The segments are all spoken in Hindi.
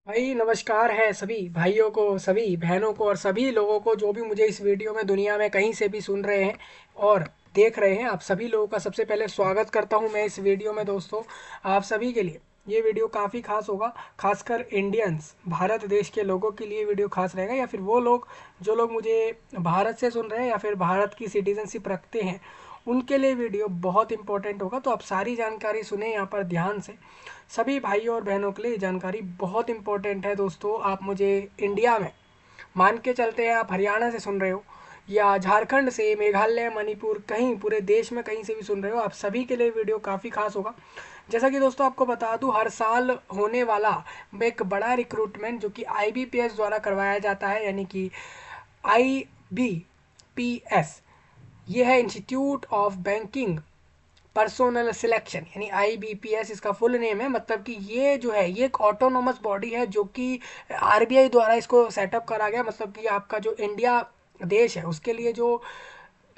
भाई नमस्कार है सभी भाइयों को, सभी बहनों को और सभी लोगों को जो भी मुझे इस वीडियो में दुनिया में कहीं से भी सुन रहे हैं और देख रहे हैं। आप सभी लोगों का सबसे पहले स्वागत करता हूं मैं इस वीडियो में। दोस्तों, आप सभी के लिए ये वीडियो काफ़ी खास होगा। खासकर इंडियंस, भारत देश के लोगों के लिए वीडियो खास रहेगा, या फिर वो लोग जो लोग मुझे भारत से सुन रहे हैं या फिर भारत की सिटीजनशिप रखते हैं, उनके लिए वीडियो बहुत इंपॉर्टेंट होगा। तो आप सारी जानकारी सुने यहाँ पर ध्यान से। सभी भाइयों और बहनों के लिए ये जानकारी बहुत इंपॉर्टेंट है। दोस्तों, आप मुझे इंडिया में मान के चलते हैं, आप हरियाणा से सुन रहे हो या झारखंड से, मेघालय, मणिपुर, कहीं पूरे देश में कहीं से भी सुन रहे हो, आप सभी के लिए वीडियो काफ़ी खास होगा। जैसा कि दोस्तों आपको बता दूं, हर साल होने वाला एक बड़ा रिक्रूटमेंट जो कि आईबीपीएस द्वारा करवाया जाता है, यानी कि आईबीपीएस, ये है institute of banking personnel selection, यानी आईबीपीएस इसका फुल नेम है। मतलब कि ये जो है ये एक ऑटोनोमस बॉडी है जो कि आरबीआई द्वारा इसको सेटअप करा गया। मतलब कि आपका जो इंडिया देश है उसके लिए जो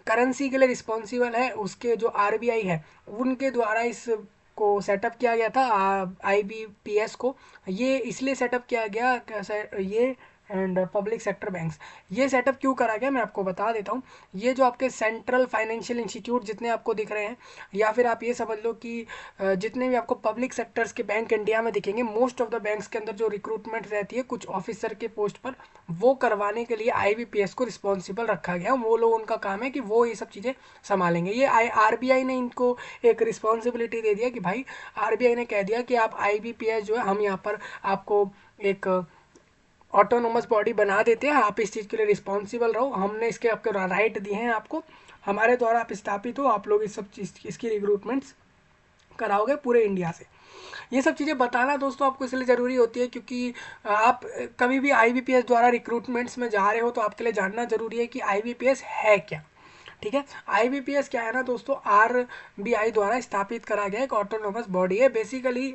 करेंसी के लिए रिस्पॉन्सिबल है, उसके जो आरबीआई है उनके द्वारा इस को सेटअप किया गया था आईबीपीएस को। ये इसलिए सेटअप किया गया कैसे ये, एंड पब्लिक सेक्टर बैंक्स, ये सेटअप क्यों करा गया मैं आपको बता देता हूँ। ये जो आपके सेंट्रल फाइनेंशियल इंस्टीट्यूट जितने आपको दिख रहे हैं, या फिर आप ये समझ लो कि जितने भी आपको पब्लिक सेक्टर्स के बैंक इंडिया में दिखेंगे, मोस्ट ऑफ द बैंक्स के अंदर जो रिक्रूटमेंट रहती है कुछ ऑफिसर के पोस्ट पर, वो करवाने के लिए आईबीपीएस को रिस्पॉन्सिबल रखा गया। वो लोग, उनका काम है कि वो ये सब चीज़ें संभालेंगे। ये आरबीआई ने इनको एक रिस्पॉन्सिबिलिटी दे दिया कि भाई, आरबीआई ने कह दिया कि आप आईबीपीएस जो है, हम यहाँ पर आपको एक ऑटोनोमस बॉडी बना देते हैं, आप इस चीज़ के लिए रिस्पॉन्सिबल रहो, हमने इसके आपके राइट दिए हैं आपको, हमारे द्वारा आप स्थापित हो, आप लोग इस सब चीज़ इसकी रिक्रूटमेंट्स कराओगे पूरे इंडिया से। ये सब चीज़ें बताना दोस्तों आपको इसलिए ज़रूरी होती है क्योंकि आप कभी भी आईबीपीएस द्वारा रिक्रूटमेंट्स में जा रहे हो तो आपके लिए जानना ज़रूरी है कि आईबीपीएस है क्या। ठीक है, आईबीपीएस क्या है ना दोस्तों, आरबीआई द्वारा स्थापित करा गया एक ऑटोनोमस बॉडी है। बेसिकली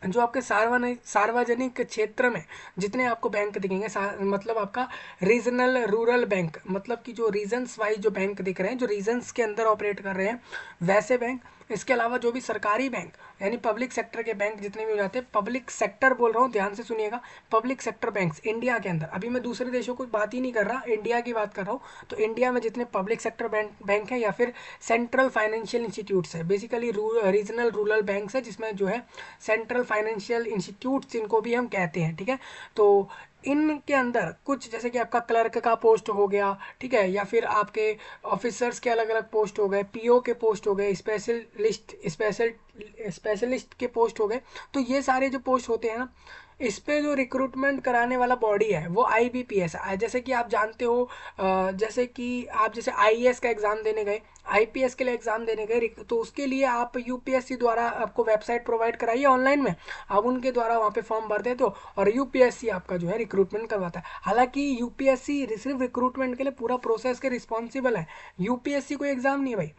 जो आपके सार्वजनिक क्षेत्र में जितने आपको बैंक दिखेंगे, मतलब आपका रीजनल रूरल बैंक, मतलब कि जो रीजन्स वाइज जो बैंक दिख रहे हैं, जो रीजन्स के अंदर ऑपरेट कर रहे हैं वैसे बैंक। इसके अलावा जो भी सरकारी बैंक, यानी पब्लिक सेक्टर के बैंक जितने भी हो जाते हैं, पब्लिक सेक्टर बोल रहा हूँ, ध्यान से सुनिएगा, पब्लिक सेक्टर बैंक्स इंडिया के अंदर, अभी मैं दूसरे देशों की बात ही नहीं कर रहा, इंडिया की बात कर रहा हूँ। तो इंडिया में जितने पब्लिक सेक्टर बैंक है या फिर सेंट्रल फाइनेंशियल इंस्टीट्यूट्स है, बेसिकली रीजनल रूरल बैंक्स है, जिसमें जो है सेंट्रल फाइनेंशियल इंस्टीट्यूट्स इनको भी हम कहते हैं। ठीक है, तो इनके अंदर कुछ जैसे कि आपका क्लर्क का पोस्ट हो गया, ठीक है, या फिर आपके ऑफिसर्स के अलग अलग पोस्ट हो गए, पीओ के पोस्ट हो गए, स्पेशलिस्ट के पोस्ट हो गए। तो ये सारे जो पोस्ट होते हैं ना, इस पे जो रिक्रूटमेंट कराने वाला बॉडी है वो आईबीपीएस है। जैसे कि आप जानते हो, जैसे कि आप जैसे आईएएस का एग्ज़ाम देने गए, आईपीएस के लिए एग्ज़ाम देने गए, तो उसके लिए आप यूपीएससी द्वारा आपको वेबसाइट प्रोवाइड कराइए ऑनलाइन में, आप उनके द्वारा वहाँ पे फॉर्म भर देते हो और यूपीएससी आपका जो है रिक्रूटमेंट करवाता है। हालांकि यूपीएससी सिर्फ रिक्रूटमेंट के लिए पूरा प्रोसेस के रिस्पॉन्सिबल है, यूपीएससी कोई एग्ज़ाम नहीं है भाई।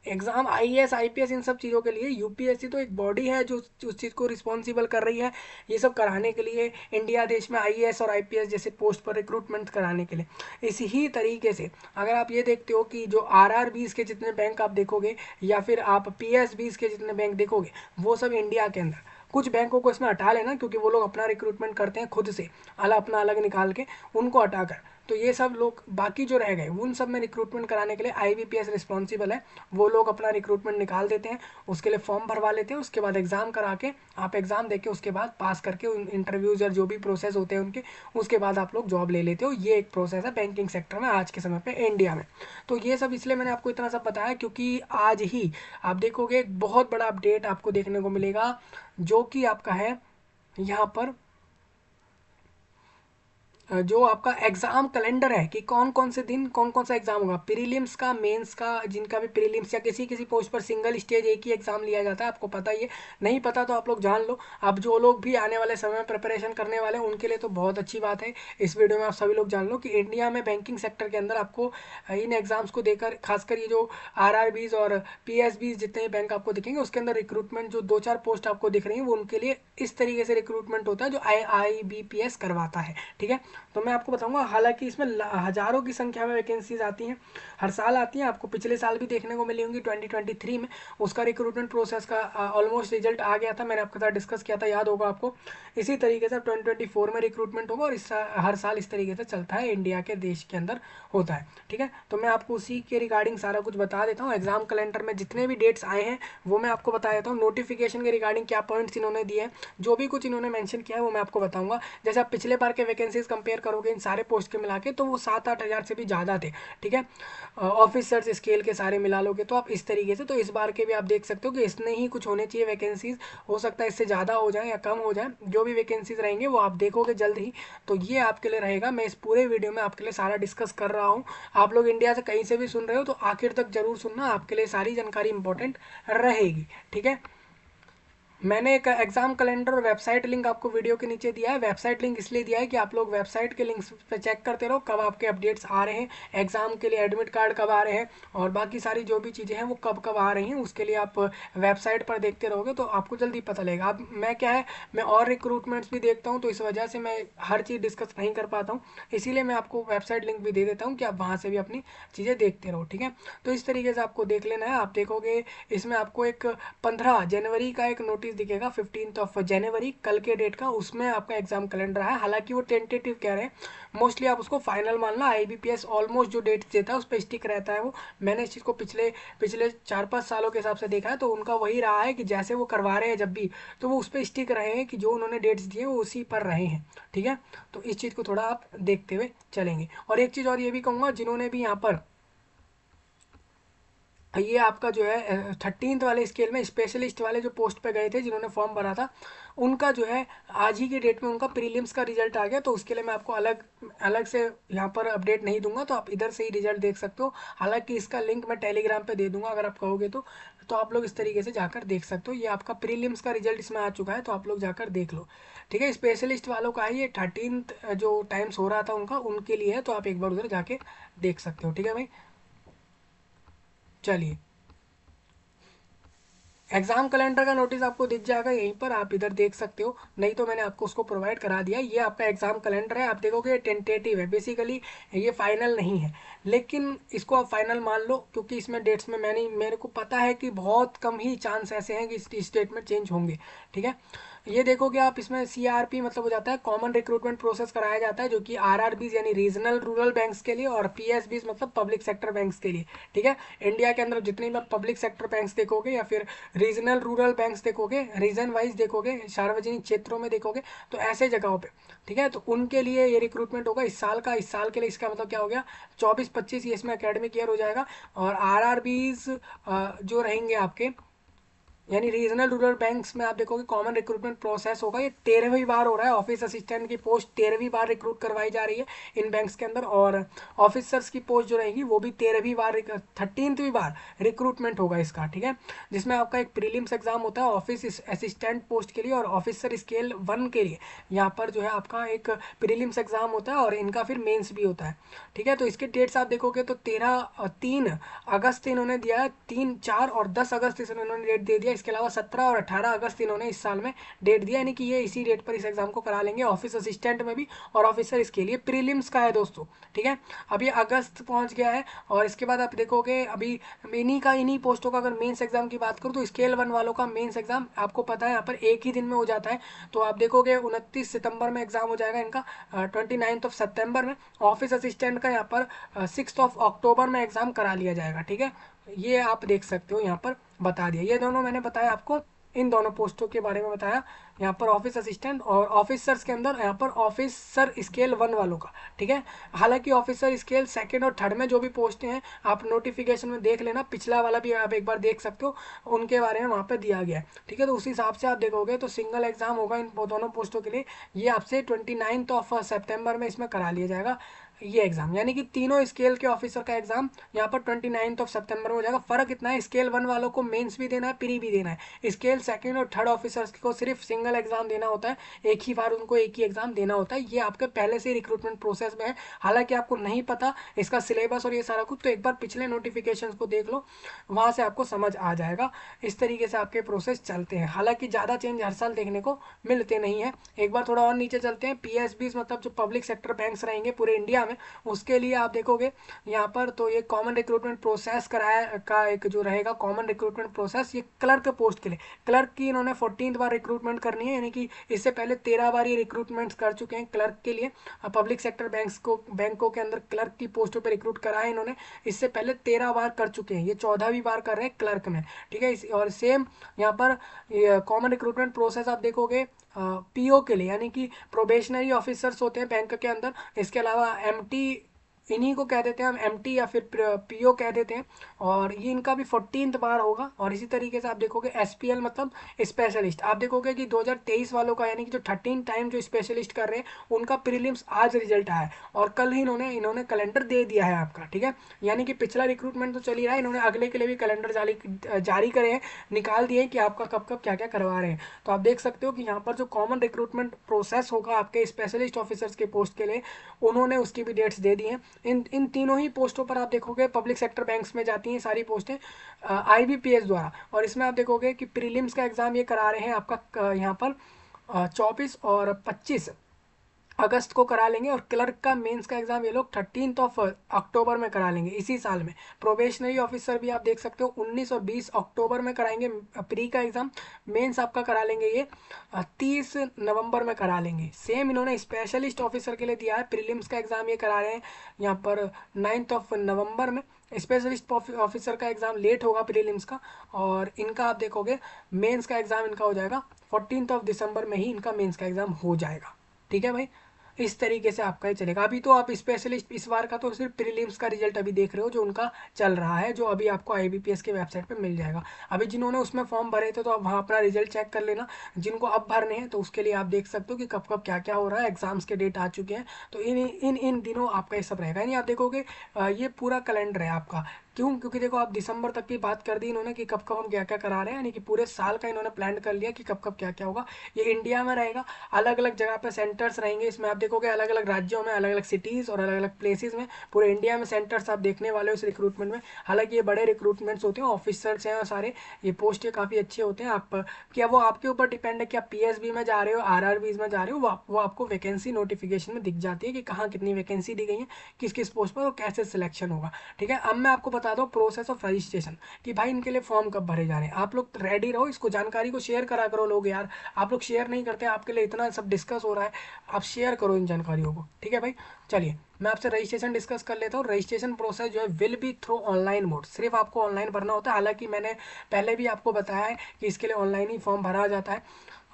एग्जाम आईएएस आईपीएस इन सब चीज़ों के लिए यूपीएससी तो एक बॉडी है जो उस चीज़ को रिस्पॉन्सिबल कर रही है, ये सब कराने के लिए, इंडिया देश में आईएएस और आईपीएस जैसे पोस्ट पर रिक्रूटमेंट कराने के लिए। इसी ही तरीके से अगर आप ये देखते हो कि जो आरआरबीज के जितने बैंक आप देखोगे, या फिर आप पीएसबीज के जितने बैंक देखोगे, वो सब इंडिया के अंदर, कुछ बैंकों को इसमें हटा लेना क्योंकि वो लोग अपना रिक्रूटमेंट करते हैं खुद से, अपना अलग निकाल के, उनको हटाकर, तो ये सब लोग बाकी जो रह गए उन सब में रिक्रूटमेंट कराने के लिए आईबीपीएस रिस्पॉन्सिबल है। वो लोग अपना रिक्रूटमेंट निकाल देते हैं, उसके लिए फॉर्म भरवा लेते हैं, उसके बाद एग्ज़ाम करा के, आप एग्ज़ाम दे के उसके बाद पास करके उन इंटरव्यूज़ और जो भी प्रोसेस होते हैं उनके, उसके बाद आप लोग जॉब ले लेते हो। ये एक प्रोसेस है बैंकिंग सेक्टर में आज के समय पे इंडिया में। तो ये सब इसलिए मैंने आपको इतना सब बताया क्योंकि आज ही आप देखोगे एक बहुत बड़ा अपडेट आपको देखने को मिलेगा, जो कि आपका है यहाँ पर जो आपका एग्जाम कैलेंडर है कि कौन कौन से दिन कौन कौन सा एग्जाम होगा, प्रीलिम्स का, मेंस का, जिनका भी प्रीलिम्स या किसी किसी पोस्ट पर सिंगल स्टेज एक ही एग्जाम लिया जाता है, आपको पता ही है। नहीं पता तो आप लोग जान लो। अब जो लोग भी आने वाले समय में प्रिपरेशन करने वाले हैं उनके लिए तो बहुत अच्छी बात है, इस वीडियो में आप सभी लोग जान लो कि इंडिया में बैंकिंग सेक्टर के अंदर आपको इन एग्जाम्स को देकर, खासकर ये जो आरआरबीज और पीएसबीज जितने बैंक आपको दिखेंगे उसके अंदर रिक्रूटमेंट जो दो चार पोस्ट आपको दिख रही है वो उनके लिए इस तरीके से रिक्रूटमेंट होता है जो आईबीपीएस करवाता है। ठीक है, तो मैं आपको बताऊंगा। हालांकि इसमें हज़ारों की संख्या में वैकेंसीज आती हैं, हर साल आती हैं। आपको पिछले साल भी देखने को मिली होंगी 2023 में। उसका रिक्रूटमेंट प्रोसेस का ऑलमोस्ट रिजल्ट आ गया था, मैंने आपके साथ डिस्कस किया था, याद होगा आपको। इसी तरीके से 2024 में रिक्रूटमेंट होगा, और हर साल इस तरीके से चलता है, इंडिया के देश के अंदर होता है। ठीक है, तो मैं आपको उसी के रिगार्डिंग सारा कुछ बता देता हूँ। एग्जाम कैलेंडर में जितने भी डेट्स आए हैं वो मैं आपको बता देता हूँ। नोटिफिकेशन के रिगार्डिंग क्या पॉइंट्स इन्होंने दिए हैं, जो भी कुछ इन्होंने मेंशन किया है वो मैं आपको बताऊंगा। जैसे आप पिछले बार के वैकेंसीज कंपेयर करोगे इन सारे पोस्ट के मिला के, तो वो 7-8 हज़ार से भी ज़्यादा थे। ठीक है, ऑफिसर्स स्केल के सारे मिला लोगे तो आप इस तरीके से, तो इस बार के भी आप देख सकते हो कि इसने ही कुछ होने चाहिए वैकेंसीज। हो सकता है इससे ज़्यादा हो जाए या कम हो जाए, जो भी वैकेंसीज रहेंगे वो आप देखोगे जल्द ही। तो ये आपके लिए रहेगा, मैं इस पूरे वीडियो में आपके लिए सारा डिस्कस कर रहा हूँ। आप लोग इंडिया से कहीं से भी सुन रहे हो तो आखिर तक जरूर सुनना, आपके लिए सारी जानकारी इंपॉर्टेंट रहेगी। ठीक है, मैंने एक एग्जाम कैलेंडर और वेबसाइट लिंक आपको वीडियो के नीचे दिया है। वेबसाइट लिंक इसलिए दिया है कि आप लोग वेबसाइट के लिंक्स पे चेक करते रहो कब आपके अपडेट्स आ रहे हैं, एग्जाम के लिए एडमिट कार्ड कब आ रहे हैं, और बाकी सारी जो भी चीज़ें हैं वो कब कब आ रही हैं, उसके लिए आप वेबसाइट पर देखते रहोगे तो आपको जल्दी पता लगेगा। अब मैं क्या है, मैं और रिक्रूटमेंट्स भी देखता हूँ, तो इस वजह से मैं हर चीज़ डिस्कस नहीं कर पाता हूँ, इसीलिए मैं आपको वेबसाइट लिंक भी दे देता हूँ कि आप वहाँ से भी अपनी चीज़ें देखते रहो। ठीक है, तो इस तरीके से आपको देख लेना है। आप देखोगे इसमें आपको एक 15 जनवरी का एक नोटिस दिखेगा, 15 जनवरी कल के डेट का, उसमें आपका एग्जाम कैलेंडर है। हालांकि वो टेंटेटिव कह रहे हैं, मोस्टली आप उसको फाइनल मानना। आईबीपीएस ऑलमोस्ट जो डेट देता है उस पर स्टिक रहता है वो। मैंने इस चीज़ को पिछले पिछले 4-5 सालों के हिसाब से देखा है, तो उनका वही रहा है कि जैसे वो करवा रहे हैं जब भी, तो वो उस पर स्टिक रहे हैं कि जो उन्होंने डेट्स दिए वो उसी पर रहे हैं। ठीक है, तो इस चीज़ को थोड़ा आप देखते हुए चलेंगे। और एक चीज़ और ये भी कहूँगा, जिन्होंने भी यहाँ पर ये आपका जो है 13th वाले स्केल में स्पेशलिस्ट वाले जो पोस्ट पे गए थे, जिन्होंने फॉर्म भरा था, उनका जो है आज ही की डेट में उनका प्रीलिम्स का रिजल्ट आ गया। तो उसके लिए मैं आपको अलग अलग से यहाँ पर अपडेट नहीं दूंगा, तो आप इधर से ही रिजल्ट देख सकते हो। हालांकि इसका लिंक मैं टेलीग्राम पे दे दूंगा, अगर आप कहोगे तो आप लोग इस तरीके से जाकर देख सकते हो। ये आपका प्रीलिम्स का रिजल्ट इसमें आ चुका है, तो आप लोग जाकर देख लो। ठीक है, स्पेशलिस्ट वालों का है ये, 13th जो टाइम्स हो रहा था उनका, उनके लिए है, तो आप एक बार उधर जाके देख सकते हो। ठीक है भाई, चलिए। एग्जाम कैलेंडर का नोटिस आपको दिख जाएगा यहीं पर, आप इधर देख सकते हो, नहीं तो मैंने आपको उसको प्रोवाइड करा दिया। ये आपका एग्जाम कैलेंडर है, आप देखोगे ये टेंटेटिव है बेसिकली, ये फाइनल नहीं है, लेकिन इसको आप फाइनल मान लो, क्योंकि इसमें डेट्स में मेरे को पता है कि बहुत कम ही चांस ऐसे हैं कि इस डेट में चेंज होंगे। ठीक है, ये देखोगे आप, इसमें सीआरपी मतलब हो जाता है कॉमन रिक्रूटमेंट प्रोसेस कराया जाता है, जो कि आरआरबीज यानी रीजनल रूरल बैंक्स के लिए, और पीएसबीज मतलब पब्लिक सेक्टर बैंक्स के लिए। ठीक है, इंडिया के अंदर जितने भी पब्लिक सेक्टर बैंक्स देखोगे या फिर रीजनल रूरल बैंक्स देखोगे, रीजन वाइज देखोगे, सार्वजनिक क्षेत्रों में देखोगे, तो ऐसे जगहों पे, ठीक है, तो उनके लिए ये रिक्रूटमेंट होगा इस साल का। इस साल के लिए इसका मतलब क्या हो गया, 24-25 ये इसमें अकेडमिक ईयर हो जाएगा। और आरआरबीज जो रहेंगे आपके, यानी रीजनल रूरल बैंक्स में आप देखोगे कॉमन रिक्रूटमेंट प्रोसेस होगा, ये 13वीं बार हो रहा है। ऑफिस असिस्टेंट की पोस्ट 13वीं बार रिक्रूट करवाई जा रही है इन बैंक्स के अंदर, और ऑफिसर्स की पोस्ट जो रहेगी वो भी 13वीं बार, 13वीं बार रिक्रूटमेंट होगा इसका। ठीक है, जिसमें आपका एक प्रीलिम्स एग्जाम होता है ऑफिस असिस्टेंट पोस्ट के लिए, और ऑफिसर स्केल 1 के लिए यहाँ पर जो है आपका एक प्रीलिम्स एग्जाम होता है, और इनका फिर मेंस भी होता है। ठीक है, तो इसके डेट्स आप देखोगे तो 3 अगस्त इन्होंने दिया है, 3, 4 और 10 अगस्त इन्होंने डेट दे दिया। इसके अलावा 17 और 18 अगस्त इन्होंने इस साल में डेट दिया, यानी कि ये इसी डेट पर इस एग्जाम को करा लेंगे, ऑफिस असिस्टेंट में भी और ऑफिसर इसके लिए। प्रीलिम्स का है दोस्तों। ठीक है, अब ये अगस्त पहुंच गया है, और इसके बाद आप देखोगे अभी इन्हीं पोस्टों का अगर मेंस एग्जाम की बात करूँ तो स्केल 1 वालों का मेंस एग्जाम आपको पता है यहाँ पर एक ही दिन में हो जाता है। तो आप देखोगे 29 सितंबर में एग्जाम हो जाएगा इनका, 29 सितंबर में। ऑफिस असिस्टेंट का यहाँ पर 6 अक्टूबर में एग्जाम करा लिया जाएगा। ठीक है, ये आप देख सकते हो यहाँ पर बता दिया। ये दोनों मैंने बताया आपको, इन दोनों पोस्टों के बारे में बताया यहाँ पर, ऑफिस असिस्टेंट और ऑफिसर्स के अंदर यहाँ पर ऑफिसर स्केल 1 वालों का। ठीक है, हालांकि ऑफिसर स्केल 2nd और 3rd में जो भी पोस्टें हैं आप नोटिफिकेशन में देख लेना, पिछला वाला भी आप एक बार देख सकते हो, उनके बारे में वहाँ पे दिया गया है। ठीक है, तो उस हिसाब से आप देखोगे तो सिंगल एग्जाम होगा इन दोनों पोस्टों के लिए, ये आपसे 29 सितंबर में इसमें करा लिया जाएगा। ये एग्जाम, यानी कि तीनों स्केल के ऑफिसर का एग्जाम यहाँ पर 29 सितंबर में हो जाएगा। फर्क इतना है, स्केल 1 वालों को मेंस भी देना है, प्री भी देना है। स्केल सेकंड और थर्ड ऑफिसर्स को सिर्फ सिंगल एग्जाम देना होता है, एक ही बार उनको एक ही एग्जाम देना होता है। ये आपके पहले से रिक्रूटमेंट प्रोसेस में है। हालांकि आपको नहीं पता इसका सिलेबस और ये सारा कुछ, तो एक बार पिछले नोटिफिकेशन को देख लो, वहाँ से आपको समझ आ जाएगा। इस तरीके से आपके प्रोसेस चलते हैं। हालांकि ज़्यादा चेंज हर साल देखने को मिलते नहीं है। एक बार थोड़ा और नीचे चलते हैं, पीएसबी मतलब जो पब्लिक सेक्टर बैंक्स रहेंगे पूरे इंडिया में, उसके लिए आप देखोगे यहाँ पर तो ये कॉमन रिक्रूटमेंट प्रोसेस कराया का एक जो रहेगा कॉमन रिक्रूटमेंट प्रोसेस, ये क्लर्क पोस्ट के लिए, क्लर्क की इन्होंने 14th बार रिक्रूटमेंट करनी है, यानी कि इससे पहले 13 बार ये रिक्रूटमेंट कर चुके हैं क्लर्क के लिए। पब्लिक सेक्टर बैंकों के अंदर क्लर्क की पोस्टों पर रिक्रूट करा है इन्होंने, इससे पहले 13 बार कर चुके हैं, ये 14वीं बार कर रहे हैं क्लर्क में। ठीक है, और सेम यहाँ पर कॉमन रिक्रूटमेंट प्रोसेस आप देखोगे पीओ के लिए, यानी कि प्रोबेशनरी ऑफिसर्स होते हैं बैंक के अंदर। इसके अलावा एमटी, इन्हीं को कह देते हैं हम एमटी या फिर पीओ कह देते हैं, और ये इनका भी 14th बार होगा। और इसी तरीके से आप देखोगे एसपीएल मतलब स्पेशलिस्ट, आप देखोगे कि 2023 वालों का, यानी कि जो 13 टाइम जो स्पेशलिस्ट कर रहे हैं उनका प्रीलिम्स आज रिजल्ट आया है, और कल ही इन्होंने कैलेंडर दे दिया है आपका। ठीक है, यानी कि पिछला रिक्रूटमेंट तो चल ही रहा है, इन्होंने अगले के लिए भी कैलेंडर जारी करे हैं, निकाल दिए कि आपका कब कब क्या क्या करवा रहे हैं। तो आप देख सकते हो कि यहाँ पर जो कॉमन रिक्रूटमेंट प्रोसेस होगा आपके स्पेशलिस्ट ऑफिसर्स के पोस्ट के लिए, उन्होंने उसकी भी डेट्स दे दी हैं। इन तीनों ही पोस्टों पर आप देखोगे पब्लिक सेक्टर बैंक्स में जाती हैं सारी पोस्टें आईबीपीएस द्वारा। और इसमें आप देखोगे कि प्रीलिम्स का एग्जाम ये करा रहे हैं आपका यहाँ पर 24 और 25 अगस्त को करा लेंगे, और क्लर्क का मेंस का एग्जाम ये लोग 13 अक्टूबर में करा लेंगे इसी साल में। प्रोबेशनरी ऑफिसर भी आप देख सकते हो 19 और 20 अक्टूबर में कराएंगे प्री का एग्जाम। मेंस आपका करा लेंगे ये 30 नवंबर में करा लेंगे। सेम इन्होंने स्पेशलिस्ट ऑफिसर के लिए दिया है, प्रीलिम्स का एग्जाम ये करा रहे हैं यहाँ पर 9 नवंबर में। स्पेशलिस्ट ऑफिसर का एग्जाम लेट होगा प्रीलिम्स का, और इनका आप देखोगे मेंस का एग्जाम इनका हो जाएगा 14 दिसंबर में ही इनका मेंस का एग्जाम हो जाएगा। ठीक है भाई, इस तरीके से आपका ही चलेगा। अभी तो आप स्पेशलिस्ट इस बार का तो सिर्फ प्रीलिम्स का रिजल्ट अभी देख रहे हो जो उनका चल रहा है, जो अभी आपको आईबीपीएस के वेबसाइट पे मिल जाएगा। अभी जिन्होंने उसमें फॉर्म भरे थे तो आप वहाँ अपना रिजल्ट चेक कर लेना, जिनको अब भरने हैं तो उसके लिए आप देख सकते हो कि कब कब क्या क्या हो रहा है, एग्जाम्स के डेट आ चुके हैं। तो इन दिनों आपका ये सब रहेगा, यानी आप देखोगे ये पूरा कैलेंडर है आपका। क्यों? क्योंकि देखो आप दिसंबर तक की बात कर दी इन्होंने कि कब कब हम क्या क्या करा रहे हैं, यानी कि पूरे साल का इन्होंने प्लान कर लिया कि कब कब क्या क्या होगा। ये इंडिया में रहेगा, अलग अलग जगह पे सेंटर्स रहेंगे इसमें, आप देखोगे अलग अलग राज्यों में, अलग अलग सिटीज़ और अलग अलग प्लेसेस में, पूरे इंडिया में सेंटर्स आप देखने वाले हो इस रिक्रूटमेंट में। हालांकि ये बड़े रिक्रूटमेंट्स होते हैं, ऑफिसर्स हैं और सारे, ये पोस्ट ये काफ़ी अच्छे होते हैं। आप क्या वो आपके ऊपर डिपेंड है कि आप पीएसबी में जा रहे हो, आरआरबीज में जा रहे हो, वो आपको वैकेंसी नोटिफिकेशन में दिख जाती है कि कहाँ कितनी वैकेंसी दी गई है, किस किस पोस्ट पर और कैसे सिलेक्शन होगा। ठीक है, अब मैं आपको बता दूँ प्रोसेस ऑफ रजिस्ट्रेशन कि भाई इनके लिए फॉर्म कब भरे जा रहे हैं। आप लोग रेडी रहो, इसको जानकारी को शेयर करा करो लोग यार, आप लोग शेयर नहीं करते, आपके लिए इतना सब डिस्कस हो रहा है, आप शेयर करो इन जानकारियों को। ठीक है भाई, चलिए मैं आपसे रजिस्ट्रेशन डिस्कस कर लेता हूँ। रजिस्ट्रेशन प्रोसेस जो है will be through online mode, सिर्फ आपको ऑनलाइन भरना होता है। हालांकि मैंने पहले भी आपको बताया है कि इसके लिए ऑनलाइन ही फॉर्म भरा जाता है,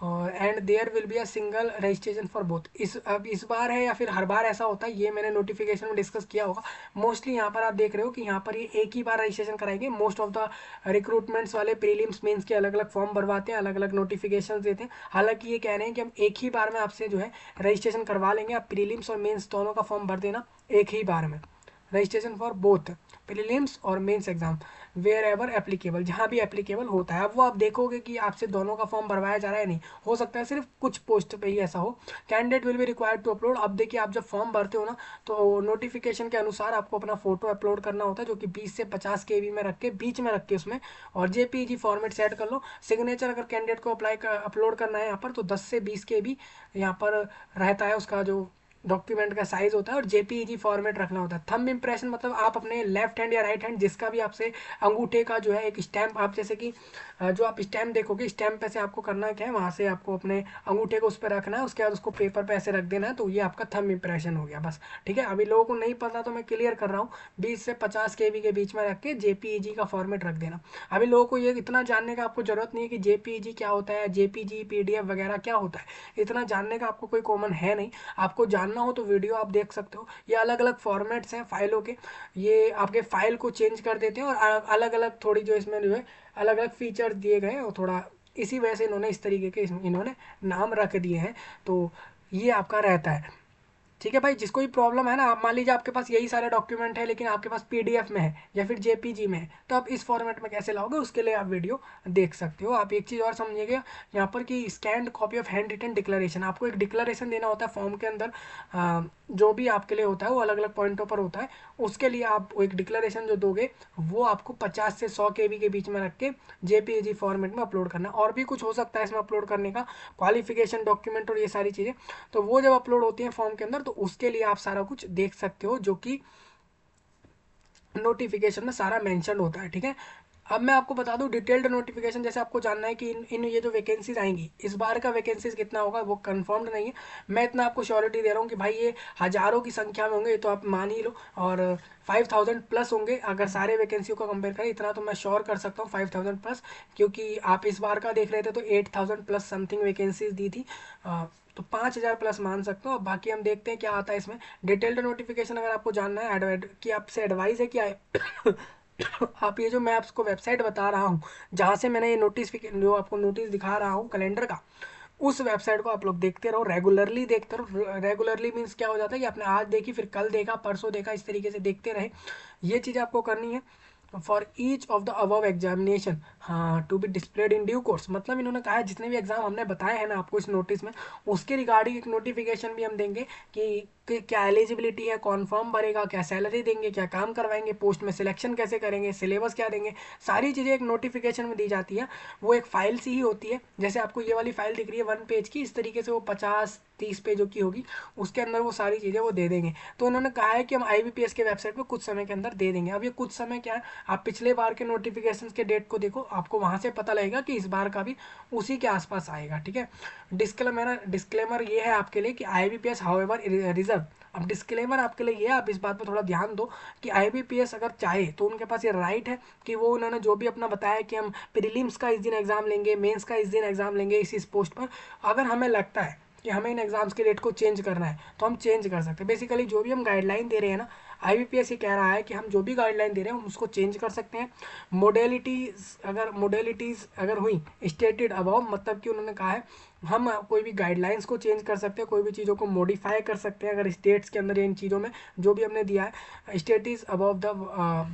और and there will be a single registration for both. अब इस बार है या फिर हर बार ऐसा होता है, ये मैंने नोटिफिकेशन में डिस्कस किया होगा। मोस्टली यहाँ पर आप देख रहे हो कि यहाँ पर ये एक ही बार रजिस्ट्रेशन कराएंगे। मोस्ट ऑफ द रिक्रूटमेंट्स वाले प्रीलिम्स मेंस के अलग अलग फॉर्म भरवाते हैं, अलग अलग नोटिफिकेशन देते हैं। हालांकि ये कह रहे हैं कि हम एक ही बार में आपसे जो है रजिस्ट्रेशन करवा लेंगे, आप प्रीलिम्स और मेन्स दोनों का फॉर्म भर देना एक ही बार में। रजिस्ट्रेशन फॉर बोथ प्रीलिम्स और mains exam wherever applicable, जहाँ भी एप्लीकेबल होता है। अब वो आप देखोगे कि आपसे दोनों का फॉर्म भरवाया जा रहा है, नहीं हो सकता है सिर्फ कुछ पोस्ट पे ही ऐसा हो। Candidate will be required to upload, अब देखिए आप जब फॉर्म भरते हो ना तो नोटिफिकेशन के अनुसार आपको अपना फोटो अपलोड करना होता है, जो कि 20 से 50 KB में रख के, बीच में रख के उसमें, और जेपीईजी फॉर्मेट सेट कर लो। सिग्नेचर अगर कैंडिडेट को अपलोड करना है यहाँ पर तो 10 से 20 KB यहाँ पर रहता है उसका जो डॉक्यूमेंट का साइज होता है, और जेपीईजी फॉर्मेट रखना होता है। थंब इंप्रेशन मतलब आप अपने लेफ्ट हैंड या राइट हैंड जिसका भी आपसे अंगूठे का जो है एक स्टैम्प, आप जैसे कि जो आप स्टैम्प देखोगे, स्टैम्प पे से आपको करना क्या है, वहाँ से आपको अपने अंगूठे को उस पर रखना है, उसके बाद उसको पेपर पे ऐसे रख देना है, तो ये आपका थंब इंप्रेशन हो गया बस। ठीक है, अभी लोगों को नहीं पता तो मैं क्लियर कर रहा हूँ, 20 से 50 KB के बीच में रख के जेपीईजी का फॉर्मेट रख देना। अभी लोगों को ये इतना जानने का आपको जरूरत नहीं है कि जेपीईजी क्या होता है, जेपीजी पीडीएफ वगैरह क्या होता है, इतना जानने का आपको कोई कॉमन है नहीं। आपको जानना हो तो वीडियो आप देख सकते हो, ये अलग अलग फॉर्मेट्स हैं फाइलों के, ये आपके फाइल को चेंज कर देते हैं, और अलग अलग थोड़ी जो इसमें जो है अलग अलग फीचर दिए गए हैं, और थोड़ा इसी वजह से इन्होंने इस तरीके के इन्होंने नाम रख दिए हैं। तो ये आपका रहता है। ठीक है भाई, जिसको भी प्रॉब्लम है ना, आप मान लीजिए आपके पास यही सारे डॉक्यूमेंट है लेकिन आपके पास पीडीएफ में है या फिर जेपीजी में है, तो आप इस फॉर्मेट में कैसे लाओगे, उसके लिए आप वीडियो देख सकते हो। आप एक चीज़ और समझिएगा यहाँ पर कि scanned copy of handwritten declaration, आपको एक डिक्लेरेशन देना होता है फॉर्म के अंदर, जो भी आपके लिए होता है वो अलग अलग पॉइंटों पर होता है। उसके लिए आप एक डिक्लेरेशन जो दोगे वो आपको 50 से 100 KB के बीच में रख के जेपीजी फॉर्मेट में अपलोड करना है। और भी कुछ हो सकता है इसमें अपलोड करने का, क्वालिफिकेशन डॉक्यूमेंट और ये सारी चीज़ें, तो वो जब अपलोड होती हैं फॉर्म के अंदर तो उसके लिए आप सारा कुछ देख सकते हो, जो कि नोटिफिकेशन में सारा मेंशन होता है। ठीक है, अब मैं आपको बता दूं डिटेल्ड नोटिफिकेशन, जैसे आपको जानना है कि इन ये जो वैकेंसीज आएंगी इस बार का वैकेंसीज कितना होगा वो कंफर्म्ड नहीं है। मैं इतना आपको श्योरिटी दे रहा हूँ कि भाई ये हज़ारों की संख्या में होंगे, तो आप मान ही लो, और 5000 प्लस होंगे अगर सारे वैकेंसियों को कंपेयर करें, इतना तो मैं श्योर कर सकता हूँ 5000 प्लस, क्योंकि आप इस बार का देख रहे थे तो 8000 प्लस समथिंग वैकेंसीज दी थी, तो 5000 प्लस मान सकते हो। अब बाकी हम देखते हैं क्या आता है इसमें। डिटेल्ड नोटिफिकेशन अगर आपको जानना है कि आपसे एडवाइस है क्या है आप ये जो मैं आपको वेबसाइट बता रहा हूँ जहाँ से मैंने ये नोटिस जो आपको नोटिस दिखा रहा हूँ कैलेंडर का, उस वेबसाइट को आप लोग देखते रहो, रेगुलरली देखते रहो। रेगुलरली मीन्स क्या हो जाता है कि आपने आज देखी फिर कल देखा परसों देखा, इस तरीके से देखते रहे, ये चीज़ आपको करनी है। For each of the above examination, हाँ, to be displayed in due course, मतलब इन्होंने कहा है जितने भी एग्जाम हमने बताए हैं ना आपको इस नोटिस में, उसके रिगार्डिंग एक नोटिफिकेशन भी हम देंगे कि क्या एलिजिबिलिटी है, कौन फॉर्म भरेगा, क्या सैलरी देंगे, क्या काम करवाएंगे, पोस्ट में सिलेक्शन कैसे करेंगे, सिलेबस क्या देंगे, सारी चीज़ें एक नोटिफिकेशन में दी जाती है। वो एक फाइल सी ही होती है, जैसे आपको ये वाली फाइल दिख रही है 1 पेज की, इस तरीके से वो 50-30 पेजों की होगी, उसके अंदर वो सारी चीज़ें वो दे देंगे। तो उन्होंने कहा है कि हम IBPS के वेबसाइट पर कुछ समय के अंदर दे देंगे। अब ये कुछ समय क्या है, आप पिछले बार के नोटिफिकेशन के डेट को देखो, आपको वहाँ से पता लगेगा कि इस बार का भी उसी के आसपास आएगा। ठीक है, डिस्क्लेमर ये है आपके लिए कि IBPS हाउएवर रिजर्व, अब डिस्क्लेमर आपके लिए ये है, आप इस बात पर थोड़ा ध्यान दो कि IBPS अगर चाहे तो उनके पास ये राइट है कि वो उन्होंने जो भी अपना बताया कि हम प्रीलिम्स का इस दिन एग्जाम लेंगे, मेंस का इस दिन एग्जाम लेंगे इस पोस्ट पर, अगर हमें लगता है कि हमें इन एग्जाम्स के डेट को चेंज करना है तो हम चेंज कर सकते हैं। बेसिकली जो भी हम गाइडलाइन दे रहे हैं ना, IBPS ये कह रहा है कि हम जो भी गाइडलाइन दे रहे हैं हम उसको चेंज कर सकते हैं। मोडेलिटीज़ अगर हुई स्टेटेड अबव, मतलब कि उन्होंने कहा है हम कोई भी गाइडलाइंस को चेंज कर सकते हैं, कोई भी चीज़ों को मॉडिफाई कर सकते हैं अगर स्टेट्स के अंदर इन चीज़ों में जो भी हमने दिया है, state is above the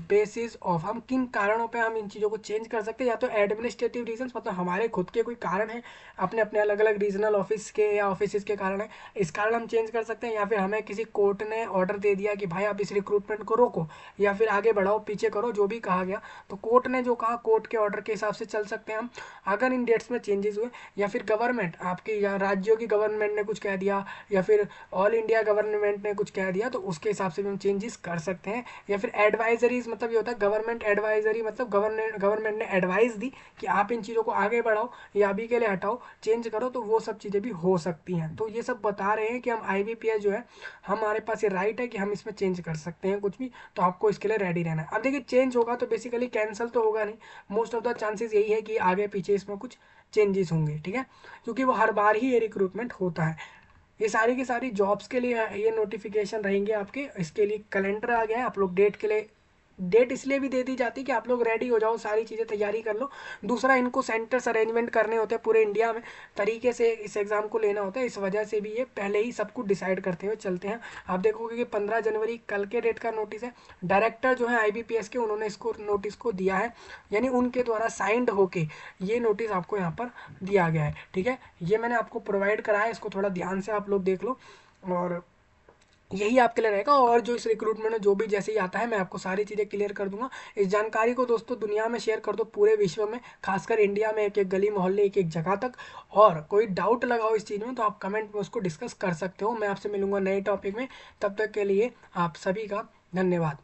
basis of, हम किन कारणों पे हम इन चीज़ों को चेंज कर सकते हैं, या तो एडमिनिस्ट्रेटिव रीजंस, मतलब हमारे खुद के कोई कारण है, अपने अपने अलग अलग रीजनल ऑफिस के या ऑफिस के कारण है, इस कारण हम चेंज कर सकते हैं, या फिर हमें किसी कोर्ट ने ऑर्डर दे दिया कि भाई आप इस रिक्रूटमेंट को रोको या फिर आगे बढ़ाओ पीछे करो, जो भी कहा गया, तो कोर्ट ने जो कहा कोर्ट के ऑर्डर के हिसाब से चल सकते हैं हम, अगर इन डेट्स में चेंजेस हुए, या फिर गवर्नमेंट आपकी या राज्यों की गवर्नमेंट ने कुछ कह दिया, या फिर ऑल इंडिया गवर्नमेंट ने कुछ कह दिया, तो उसके हिसाब से भी हम चेंजेस कर सकते हैं। या फिर एडवाइजरीज, मतलब ये होता है गवर्नमेंट एडवाइजरी, मतलब गवर्नमेंट ने एडवाइस दी कि आप इन चीज़ों को आगे बढ़ाओ या अभी के लिए हटाओ, चेंज करो, तो वो सब चीज़ें भी हो सकती हैं। तो ये सब बता रहे हैं कि हम IBPS जो है हमारे पास ये राइट है कि हम इसमें चेंज कर सकते हैं कुछ भी, तो आपको इसके लिए रेडी रहना है। अब देखिए चेंज होगा तो बेसिकली कैंसिल तो होगा नहीं, मोस्ट ऑफ द चांसेस यही है कि आगे पीछे इसमें कुछ चेंजेस होंगे। ठीक है, क्योंकि वो हर बार ही ये रिक्रूटमेंट होता है। ये सारी की सारी जॉब्स के लिए ये नोटिफिकेशन रहेंगे आपके, इसके लिए कैलेंडर आ गया है, आप लोग डेट के लिए, डेट इसलिए भी दे दी जाती है कि आप लोग रेडी हो जाओ, सारी चीज़ें तैयारी कर लो। दूसरा, इनको सेंटर्स अरेंजमेंट करने होते हैं पूरे इंडिया में, तरीके से इस एग्ज़ाम को लेना होता है, इस वजह से भी ये पहले ही सब कुछ डिसाइड करते हुए चलते हैं। आप देखोगे कि 15 जनवरी कल के डेट का नोटिस है, डायरेक्टर जो है IBPS के उन्होंने इसको नोटिस को दिया है, यानी उनके द्वारा साइंड होके ये नोटिस आपको यहाँ पर दिया गया है। ठीक है, ये मैंने आपको प्रोवाइड करा है, इसको थोड़ा ध्यान से आप लोग देख लो, और यही आपके लिए रहेगा। और जो इस रिक्रूटमेंट में जो भी जैसे ही आता है मैं आपको सारी चीज़ें क्लियर कर दूंगा। इस जानकारी को दोस्तों दुनिया में शेयर कर दो, पूरे विश्व में, खासकर इंडिया में, एक एक गली मोहल्ले एक एक जगह तक। और कोई डाउट लगाओ इस चीज़ में तो आप कमेंट में उसको डिस्कस कर सकते हो। मैं आपसे मिलूंगा नए टॉपिक में, तब तक के लिए आप सभी का धन्यवाद।